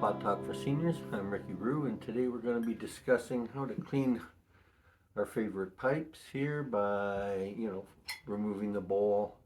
PotTalk for Seniors. I'm Ricky Rue, and today we're going to be discussing how to clean our favorite pipes here by, removing the bowl,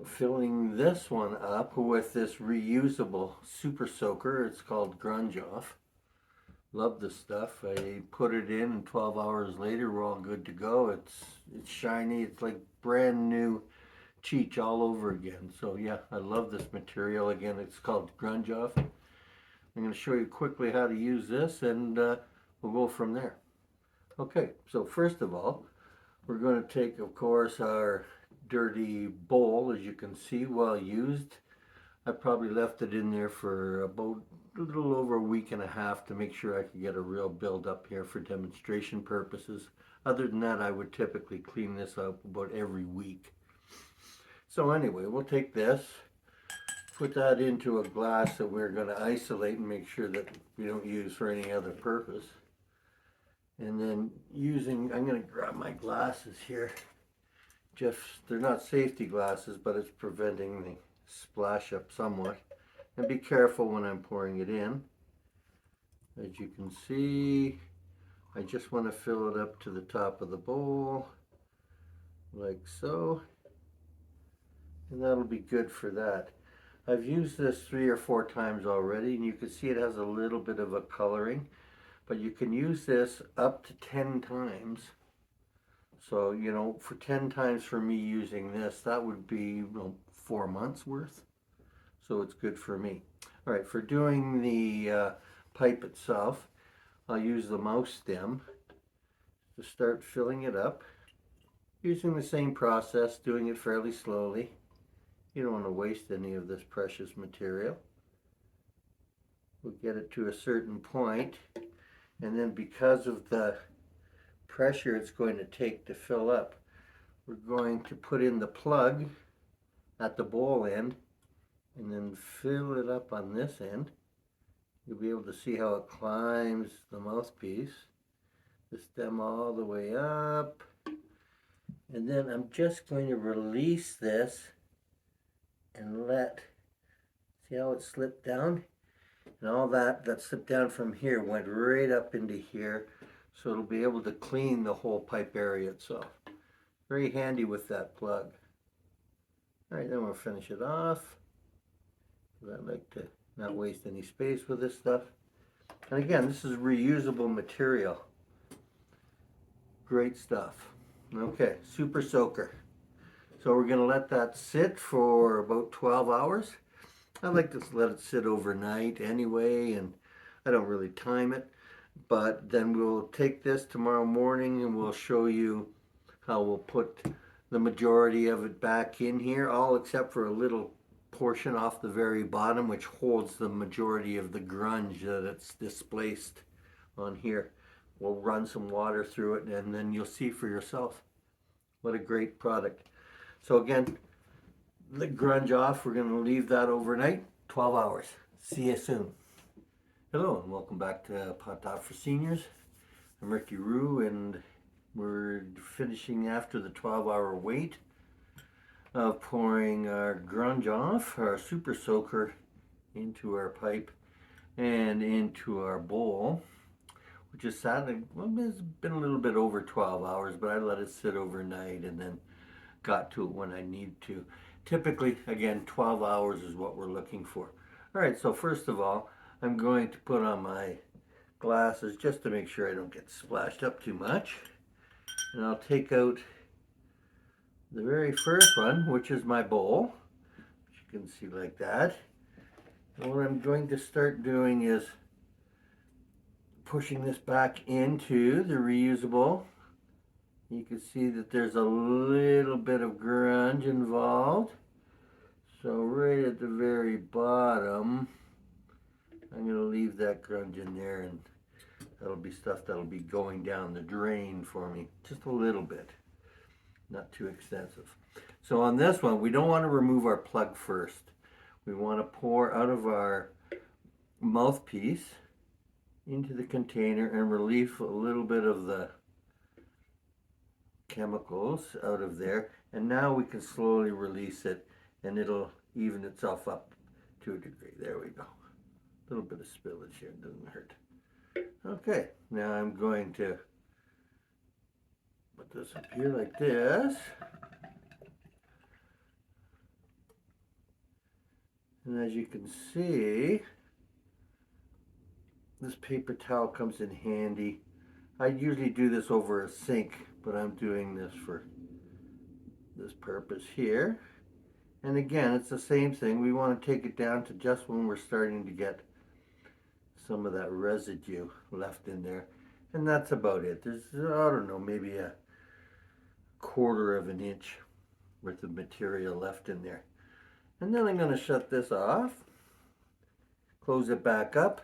filling this one up with this reusable super soaker. It's called Grunge Off. Love this stuff. I put it in, and 12 hours later, we're all good to go. It's shiny. It's like brand new Cheech all over again. So yeah, I love this material. Again, it's called Grunge Off. I'm going to show you quickly how to use this, and we'll go from there. Okay, so first of all, we're going to take, of course, our dirty bowl. As you can see, well used. I probably left it in there for about a little over a week and a half to make sure I could get a real build up here for demonstration purposes. Other than that, I would typically clean this up about every week. So anyway, we'll take this, put that into a glass that we're going to isolate and make sure that we don't use for any other purpose. And then I'm going to grab my glasses here. They're not safety glasses, but it's preventing the splash up somewhat. And be careful when I'm pouring it in. As you can see, I just want to fill it up to the top of the bowl, like so. And that'll be good for that. I've used this 3 or 4 times already, and you can see it has a little bit of a coloring, but you can use this up to 10 times. So, for 10 times for me using this, that would be 4 months worth. So it's good for me. All right, for doing the pipe itself, I'll use the mouse stem to start filling it up. Using the same process, doing it fairly slowly. You don't want to waste any of this precious material. We'll get it to a certain point, and then because of the pressure it's going to take to fill up, we're going to put in the plug at the bowl end and then fill it up on this end. You'll be able to see how it climbs the mouthpiece, the stem all the way up, and then I'm just going to release this and see how it slipped down? And all that slipped down from here went right up into here, so it'll be able to clean the whole pipe area itself. Very handy with that plug. All right, then we'll finish it off. I like to not waste any space with this stuff. And again, this is reusable material. Great stuff. Okay, super soaker. So we're going to let that sit for about 12 hours. I like to let it sit overnight anyway, and I don't really time it. But then we'll take this tomorrow morning and we'll show you how we'll put the majority of it back in here, all except for a little portion off the very bottom, which holds the majority of the grunge that it's displaced on here. We'll run some water through it, and then you'll see for yourself. What a great product. So again, the Grunge Off, we're going to leave that overnight, 12 hours. See you soon. Hello and welcome back to PotTalk for Seniors. I'm Ricky Rue, and we're finishing after the 12-hour wait of pouring our Grunge Off, our super soaker, into our pipe and into our bowl, which is sadly, it's been a little bit over 12 hours, but I let it sit overnight and then got to it when I need to. Typically, again, 12 hours is what we're looking for. All right, so first of all, I'm going to put on my glasses just to make sure I don't get splashed up too much. And I'll take out the very first one, which is my bowl, which you can see like that. And what I'm going to start doing is pushing this back into the reusable. You can see that there's a little bit of grunge involved. So right at the very bottom, I'm going to leave that grunge in there, and that'll be stuff that'll be going down the drain for me. Just a little bit, not too extensive. So on this one, we don't want to remove our plug first. We want to pour out of our mouthpiece into the container and relieve a little bit of the chemicals out of there, and now we can slowly release it and it'll even itself up to a degree. There we go. A little bit of spillage here, it doesn't hurt. Okay, now I'm going to put this up here like this. And as you can see, this paper towel comes in handy. I usually do this over a sink, but I'm doing this for this purpose here. And again, it's the same thing. We want to take it down to just when we're starting to get some of that residue left in there. And that's about it. There's, I don't know, maybe a quarter of an inch worth of material left in there. And then I'm going to shut this off, close it back up.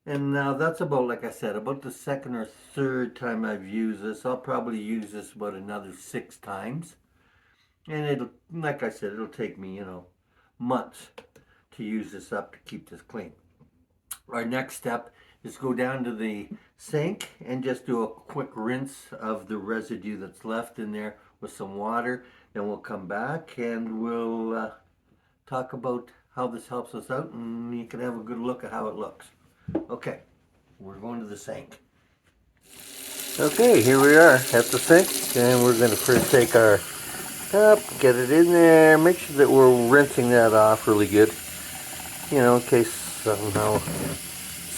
And now that's about, like I said, about the second or third time I've used this. I'll probably use this about another 6 times. And it'll, like I said, it'll take me, months to use this up to keep this clean. Our next step is go down to the sink and just do a quick rinse of the residue that's left in there with some water. Then we'll come back and we'll talk about how this helps us out, and you can have a good look at how it looks. Okay, we're going to the sink. Okay, here we are at the sink, and we're going to first take our cup, get it in there, make sure that we're rinsing that off really good, in case somehow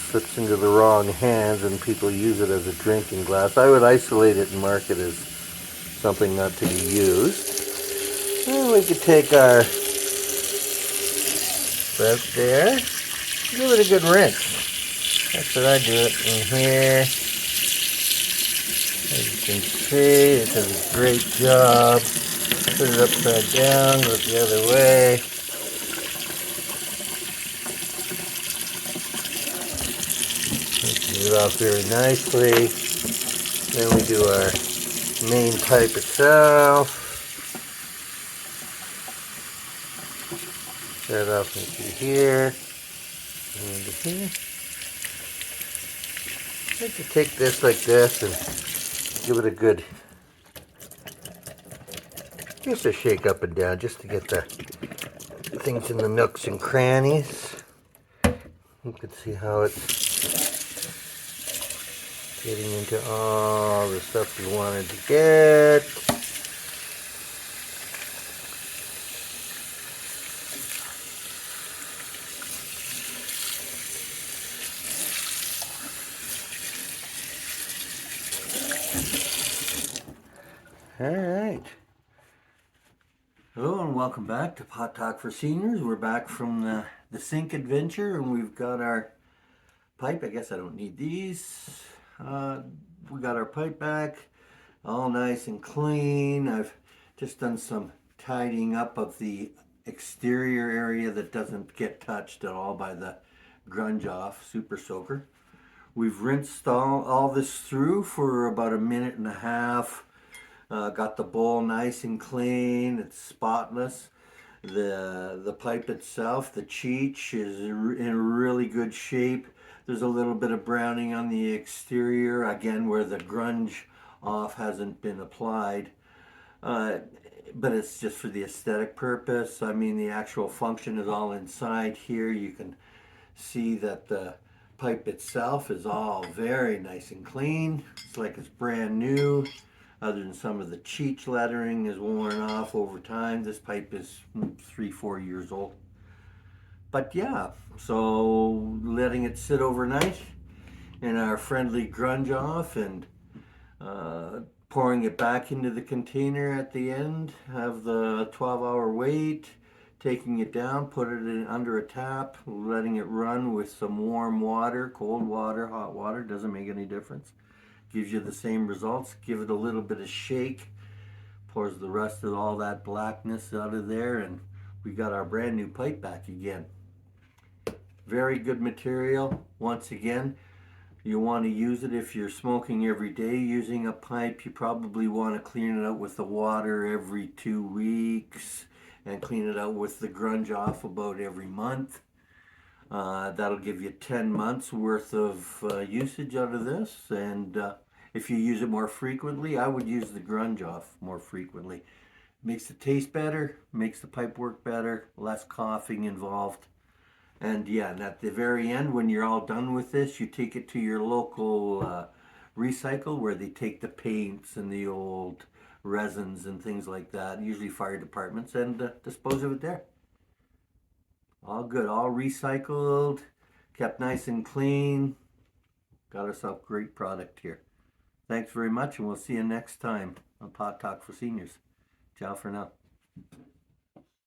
slips into the wrong hands and people use it as a drinking glass. I would isolate it and mark it as something not to be used. And we could take our spout there, give it a good rinse. That's what I do it in here. As you can see, it does a great job. Put it upside down, go the other way. Get it off very nicely. Then we do our main pipe itself. Set it off into here. And into here. I like to take this like this and give it a good, just a shake up and down, just to get the things in the nooks and crannies. You can see how it's getting into all the stuff we wanted to get. Alright. Hello and welcome back to PotTalk for Seniors. We're back from the sink adventure, and we've got our pipe. I guess I don't need these. We got our pipe back, all nice and clean. I've just done some tidying up of the exterior area that doesn't get touched at all by the grunge off super soaker. We've rinsed all this through for about 1.5 minutes. Got the bowl nice and clean, it's spotless. The pipe itself, the cheech, is in really good shape. There's a little bit of browning on the exterior, again where the grunge off hasn't been applied. But it's just for the aesthetic purpose. I mean, the actual function is all inside here. You can see that the pipe itself is all very nice and clean. It's like it's brand new. Other than some of the cheech lettering is worn off over time. This pipe is 3-4 years old. But yeah, so letting it sit overnight in our friendly grunge off and pouring it back into the container at the end of the 12-hour wait, taking it down, put it in under a tap, letting it run with some warm water, cold water, hot water, doesn't make any difference. Gives you the same results. Give it a little bit of shake, pours the rest of all that blackness out of there, and we got our brand new pipe back again. Very good material. Once again, you want to use it if you're smoking every day using a pipe. You probably want to clean it out with the water every 2 weeks and clean it out with the grunge off about every month. That'll give you 10 months worth of usage out of this, and if you use it more frequently, I would use the grunge off more frequently. Makes it taste better, makes the pipe work better, less coughing involved, And yeah, and at the very end, when you're all done with this, you take it to your local recycle where they take the paints and the old resins and things like that, usually fire departments, and dispose of it there. All good, all recycled, kept nice and clean. Got ourselves great product here. Thanks very much, and we'll see you next time on Pot Talk for Seniors. Ciao for now.